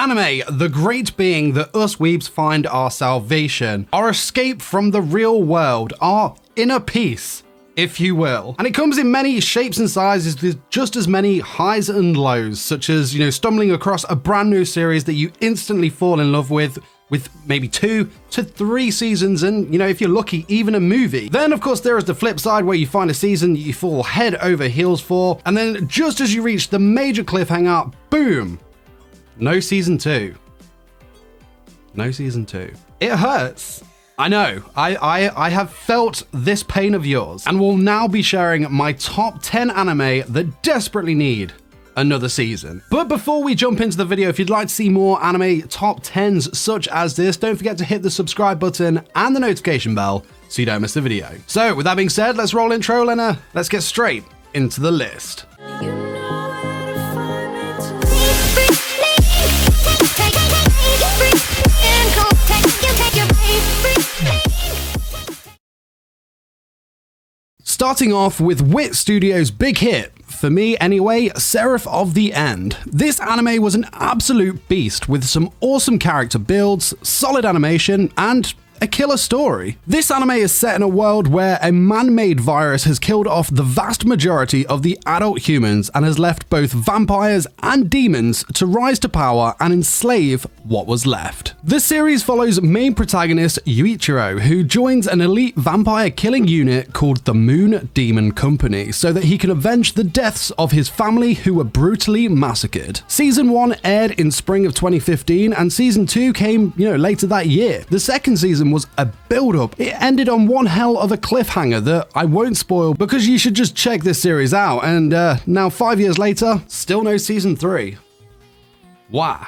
Anime, the great being that us weebs find our salvation, our escape from the real world, our inner peace, if you will. And it comes in many shapes and sizes with just as many highs and lows, such as, stumbling across a brand new series that you instantly fall in love with maybe 2 to 3 seasons and, if you're lucky, even a movie. Then, of course, there is the flip side where you find a season you fall head over heels for, and then just as you reach the major cliffhanger, boom, no season 2. No season 2. It hurts. I know, I have felt this pain of yours, and will now be sharing my top 10 anime that desperately need another season. But before we jump into the video, if you'd like to see more anime top 10s such as this, don't forget to hit the subscribe button and the notification bell so you don't miss the video. So with that being said, let's roll intro and let's get straight into the list. Starting off with Wit Studios' big hit, for me anyway, Seraph of the End. This anime was an absolute beast with some awesome character builds, solid animation, and a killer story. This anime is set in a world where a man-made virus has killed off the vast majority of the adult humans and has left both vampires and demons to rise to power and enslave what was left. The series follows main protagonist Yuichiro, who joins an elite vampire killing unit called the Moon Demon Company so that he can avenge the deaths of his family who were brutally massacred. Season 1 aired in spring of 2015 and Season 2 came, later that year. The second season was a build-up. It ended on one hell of a cliffhanger that I won't spoil because you should just check this series out, and now 5 years later, still no Season 3. Wow.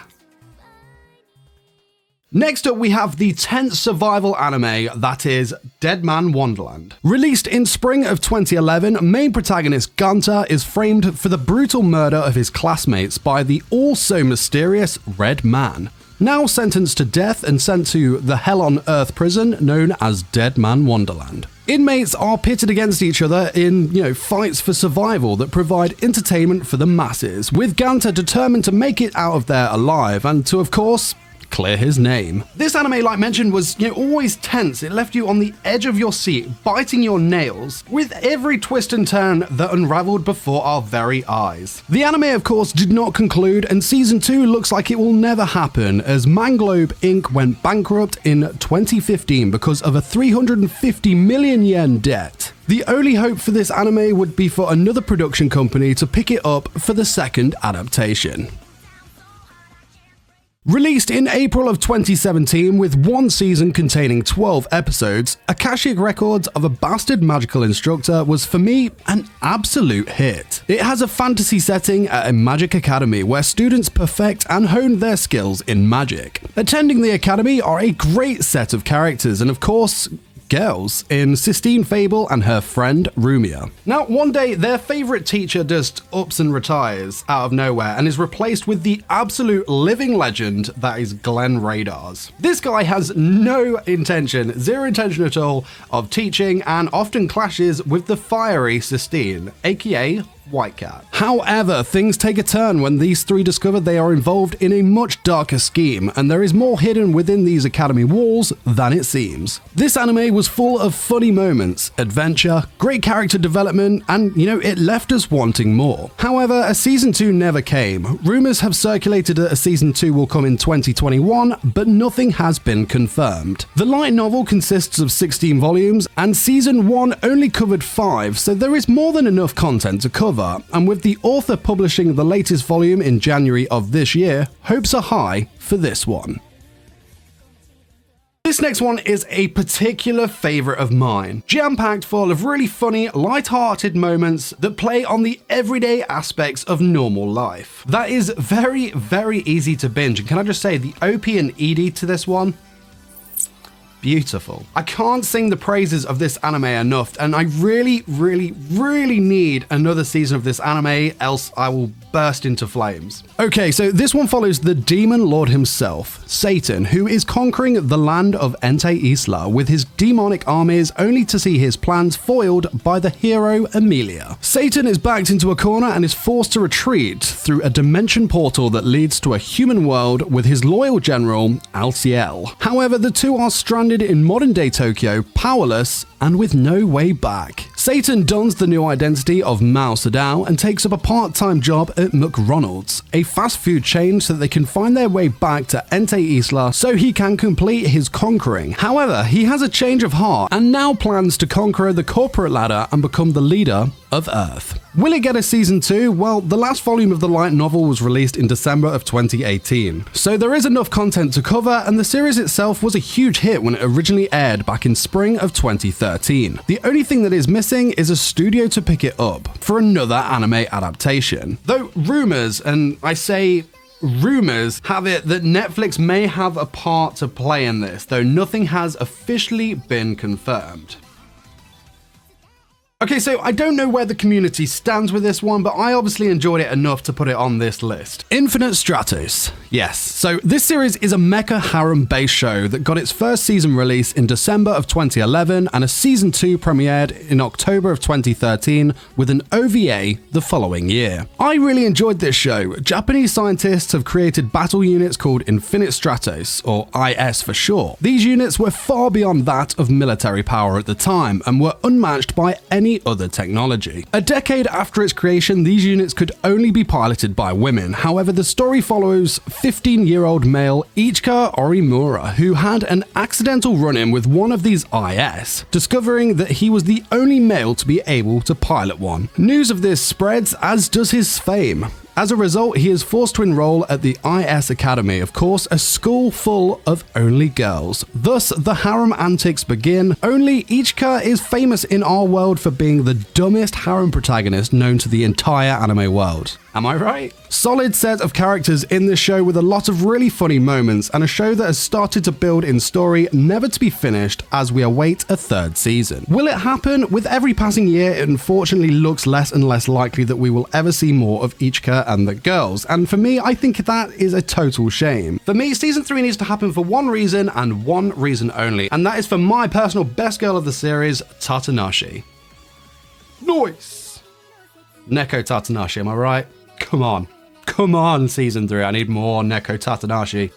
Next up, we have the tense survival anime that is Deadman Wonderland. Released in spring of 2011, main protagonist Gunter is framed for the brutal murder of his classmates by the also-mysterious Red Man. Now sentenced to death and sent to the Hell on Earth prison known as Deadman Wonderland. Inmates are pitted against each other in, fights for survival that provide entertainment for the masses, with Gunter determined to make it out of there alive and to, of course, clear his name. This anime, like mentioned, was always tense. It left you on the edge of your seat, biting your nails, with every twist and turn that unraveled before our very eyes. The anime, of course, did not conclude, and Season 2 looks like it will never happen, as Manglobe Inc. went bankrupt in 2015 because of a 350 million yen debt. The only hope for this anime would be for another production company to pick it up for the second adaptation. Released in April of 2017 with one season containing 12 episodes, Akashic Records of a Bastard Magical Instructor was for me an absolute hit. It has a fantasy setting at a magic academy where students perfect and hone their skills in magic. Attending the academy are a great set of characters and, of course, girls in Sistine Fable and her friend Rumia. Now, one day their favorite teacher just ups and retires out of nowhere and is replaced with the absolute living legend that is Glenn Radars. This guy has zero intention at all of teaching and often clashes with the fiery Sistine, aka White Cat. However, things take a turn when these three discover they are involved in a much darker scheme, and there is more hidden within these academy walls than it seems. This anime was full of funny moments, adventure, great character development, and it left us wanting more. However, a Season 2 never came. Rumors have circulated that a Season 2 will come in 2021, but nothing has been confirmed. The light novel consists of 16 volumes, and Season 1 only covered 5, so there is more than enough content to cover. And with the author publishing the latest volume in January of this year, hopes are high for this one. This next one is a particular favourite of mine, jam-packed full of really funny, light-hearted moments that play on the everyday aspects of normal life. That is very, very easy to binge, and can I just say, the OP and ED to this one? beautiful. I can't sing the praises of this anime enough, and I really need another season of this anime, else I will burst into flames. Okay, so this one follows the demon lord himself, Satan, who is conquering the land of Ente Isla with his demonic armies, only to see his plans foiled by the hero Emilia. Satan is backed into a corner and is forced to retreat through a dimension portal that leads to a human world with his loyal general, Alciel. However, the two are stranded in modern-day Tokyo, powerless and with no way back. Satan dons the new identity of Mao Sadao and takes up a part-time job at McRonald's, a fast food chain, so that they can find their way back to Ente Isla so he can complete his conquering. However, he has a change of heart and now plans to conquer the corporate ladder and become the leader of Earth. Will it get a season 2? Well, the last volume of the light novel was released in December of 2018, so there is enough content to cover, and the series itself was a huge hit when it originally aired back in spring of 2013. The only thing that is missing is a studio to pick it up for another anime adaptation. Though rumors, and I say rumors, have it that Netflix may have a part to play in this, though nothing has officially been confirmed. Okay, so I don't know where the community stands with this one, but I obviously enjoyed it enough to put it on this list. Infinite Stratos. Yes, so this series is a mecha harem-based show that got its first season release in December of 2011 and a season 2 premiered in October of 2013 with an OVA the following year. I really enjoyed this show. Japanese scientists have created battle units called Infinite Stratos, or IS for short. These units were far beyond that of military power at the time and were unmatched by any other technology. A decade after its creation, these units could only be piloted by women. However, the story follows 15-year-old male Ichika Orimura, who had an accidental run-in with one of these IS, discovering that he was the only male to be able to pilot one. News of this spreads, as does his fame. As a result, he is forced to enroll at the IS Academy, of course, a school full of only girls. Thus, the harem antics begin. Only Ichika is famous in our world for being the dumbest harem protagonist known to the entire anime world. Am I right? Solid set of characters in this show with a lot of really funny moments, and a show that has started to build in story, never to be finished, as we await a third season. Will it happen? With every passing year, it unfortunately looks less and less likely that we will ever see more of Ichika and the girls, and for me, I think that is a total shame. For me, season 3 needs to happen for one reason and one reason only, and that is for my personal best girl of the series, Tadashi. Nice! Neko Tadashi, am I right? Come on, season 3, I need more Neko Tadashi.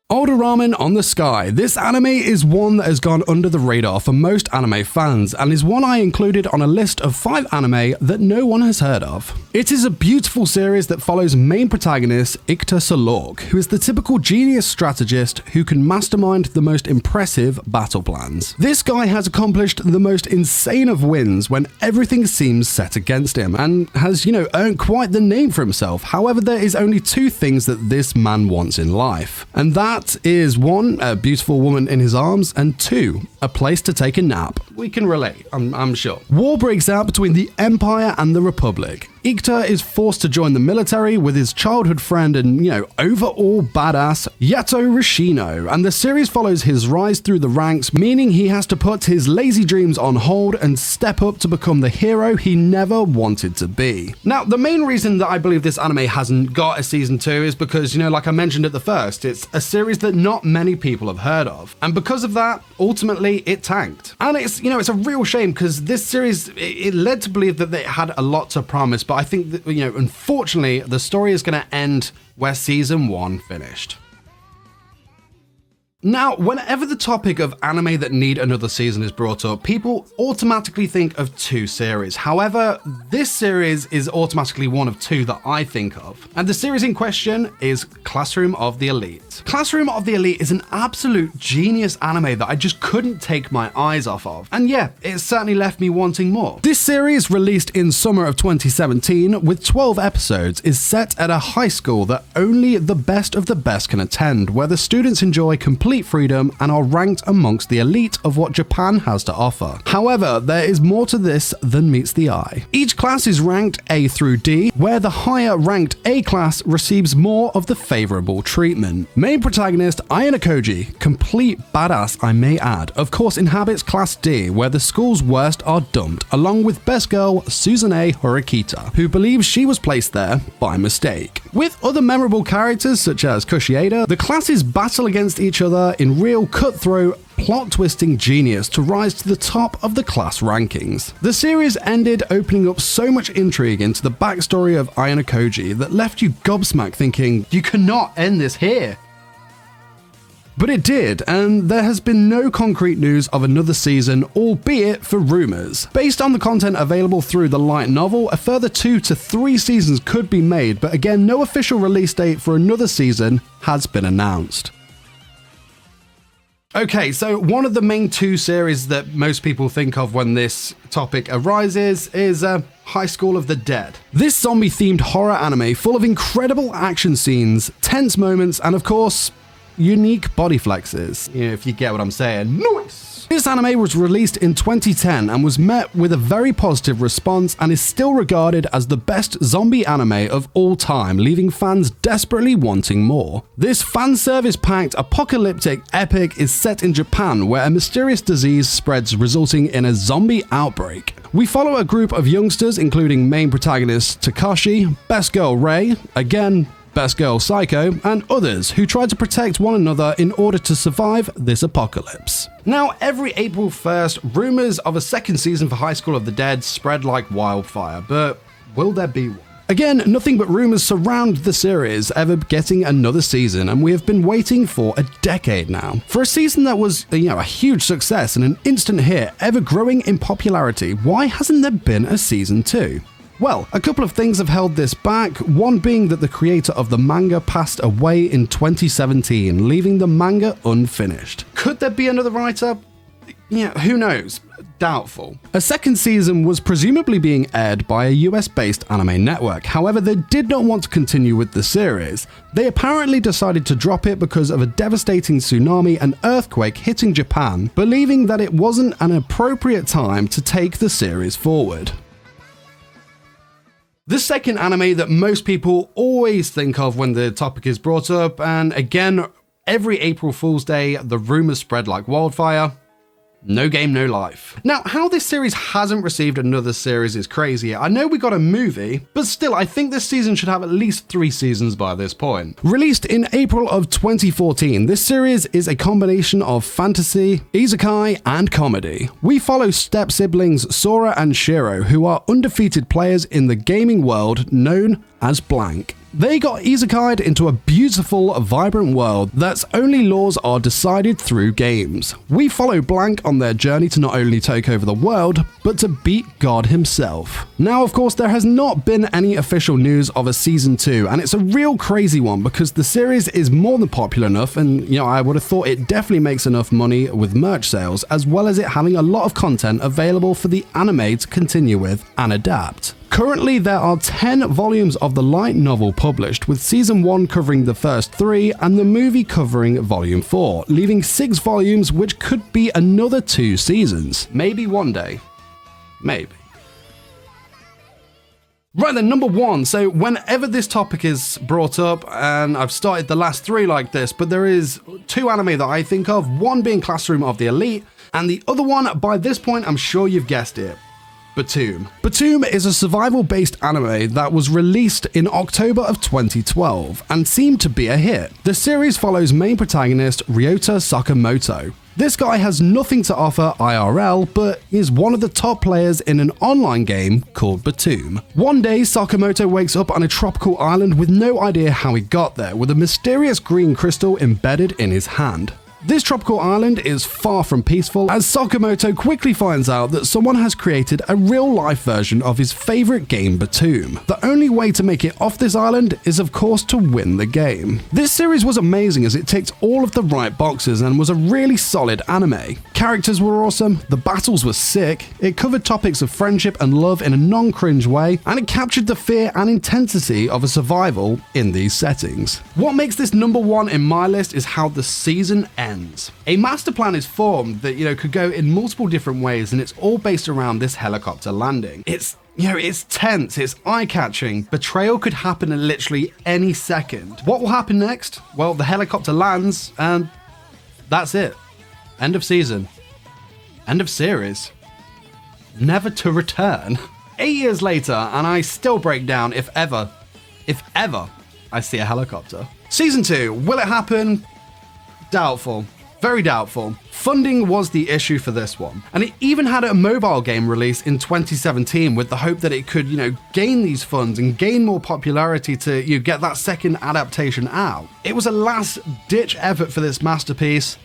Older Ramen on the Sky. This anime is one that has gone under the radar for most anime fans, and is one I included on a list of 5 anime that no one has heard of. It is a beautiful series that follows main protagonist Ikta Salorg, who is the typical genius strategist who can mastermind the most impressive battle plans. This guy has accomplished the most insane of wins when everything seems set against him, and has, earned quite the name for himself. However, there is only 2 things that this man wants in life, and that is 1, a beautiful woman in his arms, and 2, a place to take a nap. We can relate, I'm sure. War breaks out between the Empire and the Republic. Ikta is forced to join the military with his childhood friend and, overall badass Yato Rishino, and the series follows his rise through the ranks, meaning he has to put his lazy dreams on hold and step up to become the hero he never wanted to be. Now, the main reason that I believe this anime hasn't got a season 2 is because, like I mentioned at the first, it's a series that not many people have heard of, and because of that, ultimately it tanked. And it's a real shame, because this series, it led to believe that it had a lot to promise, but I think that, unfortunately, the story is going to end where season 1 finished. Now, whenever the topic of anime that need another season is brought up, people automatically think of 2 series. However, this series is automatically one of 2 that I think of. And the series in question is Classroom of the Elite. Classroom of the Elite is an absolute genius anime that I just couldn't take my eyes off of. And yeah, it certainly left me wanting more. This series, released in summer of 2017 with 12 episodes, is set at a high school that only the best of the best can attend, where the students enjoy complete complete freedom and are ranked amongst the elite of what Japan has to offer. However, there is more to this than meets the eye. Each class is ranked A through D, where the higher ranked A class receives more of the favorable treatment. Main protagonist Ayano Koji, complete badass I may add, of course inhabits class D, where the school's worst are dumped, along with best girl Suzune Horikita, who believes she was placed there by mistake. With other memorable characters such as Kushieda, the classes battle against each other in real cutthroat, plot-twisting genius to rise to the top of the class rankings. The series ended opening up so much intrigue into the backstory of Ayano Koji that left you gobsmacked thinking, you cannot end this here. But it did, and there has been no concrete news of another season, albeit for rumours. Based on the content available through the light novel, a further 2 to 3 seasons could be made, but again, no official release date for another season has been announced. Okay, so one of the main 2 series that most people think of when this topic arises is High School of the Dead. This zombie-themed horror anime full of incredible action scenes, tense moments, and of course, unique body flexes, if you get what I'm saying. Nice! This anime was released in 2010 and was met with a very positive response and is still regarded as the best zombie anime of all time, leaving fans desperately wanting more. This fan service-packed apocalyptic epic is set in Japan, where a mysterious disease spreads, resulting in a zombie outbreak. We follow a group of youngsters, including main protagonist Takashi, best girl Rei, again best girl Psycho, and others who try to protect one another in order to survive this apocalypse. Now, every April 1st, rumours of a second season for High School of the Dead spread like wildfire, but will there be one? Again, nothing but rumours surround the series ever getting another season, and we have been waiting for a decade now. For a season that was, a huge success and an instant hit, ever growing in popularity, why hasn't there been a season 2? Well, a couple of things have held this back, one being that the creator of the manga passed away in 2017, leaving the manga unfinished. Could there be another writer? Who knows? Doubtful. A second season was presumably being aired by a US-based anime network, however they did not want to continue with the series. They apparently decided to drop it because of a devastating tsunami and earthquake hitting Japan, believing that it wasn't an appropriate time to take the series forward. The second anime that most people always think of when the topic is brought up, and again, every April Fool's Day, the rumours spread like wildfire. No Game, No Life. Now, how this series hasn't received another series is crazy. I know we got a movie, but still, I think this season should have at least 3 seasons by this point. Released in April of 2014, this series is a combination of fantasy, isekai, and comedy. We follow step-siblings Sora and Shiro, who are undefeated players in the gaming world known as Blank. They got isekai'd into a beautiful, vibrant world that's only laws are decided through games. We follow Blank on their journey to not only take over the world, but to beat God himself. Now, of course, there has not been any official news of a season 2, and it's a real crazy one because the series is more than popular enough, and I would have thought it definitely makes enough money with merch sales, as well as it having a lot of content available for the anime to continue with and adapt. Currently, there are 10 volumes of the light novel published, with season 1 covering the first 3 and the movie covering volume 4, leaving 6 volumes, which could be another 2 seasons. Maybe one day. Maybe. Right then, number 1. So whenever this topic is brought up, and I've started the last 3 like this, but there is 2 anime that I think of, one being Classroom of the Elite, and the other one, by this point, I'm sure you've guessed it. Batum. Batum is a survival-based anime that was released in October of 2012 and seemed to be a hit. The series follows main protagonist Ryota Sakamoto. This guy has nothing to offer IRL, but is one of the top players in an online game called Batum. One day, Sakamoto wakes up on a tropical island with no idea how he got there, with a mysterious green crystal embedded in his hand. This tropical island is far from peaceful, as Sakamoto quickly finds out that someone has created a real-life version of his favourite game, Batum. The only way to make it off this island is, of course, to win the game. This series was amazing as it ticked all of the right boxes and was a really solid anime. characters were awesome, the battles were sick, it covered topics of friendship and love in a non-cringe way, and it captured the fear and intensity of a survival in these settings. What makes this number one in my list is how the season ends. A master plan is formed that, could go in multiple different ways, and it's all based around this helicopter landing. It's tense, it's eye-catching. Betrayal could happen at literally any second. What will happen next? Well, the helicopter lands, and that's it. End of season. End of series. Never to return. 8 years later, and I still break down if ever I see a helicopter. Season 2, will it happen? Doubtful. Very doubtful. Funding was the issue for this one. And it even had a mobile game release in 2017 with the hope that it could, gain these funds and gain more popularity to get that second adaptation out. It was a last-ditch effort for this masterpiece,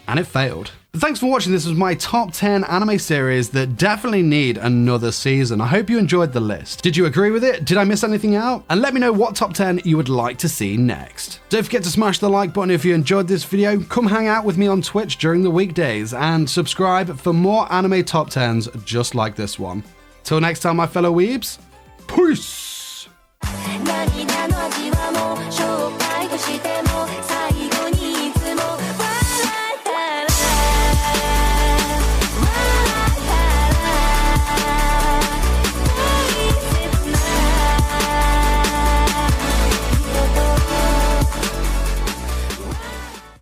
and it failed. But thanks for watching. This was my top 10 anime series that definitely need another season. I hope you enjoyed the list. Did you agree with it? Did I miss anything out? And let me know what top 10 you would like to see next. Don't forget to smash the like button if you enjoyed this video. Come hang out with me on Twitch during the weekdays and subscribe for more anime top 10s just like this one. Till next time, my fellow weebs, peace!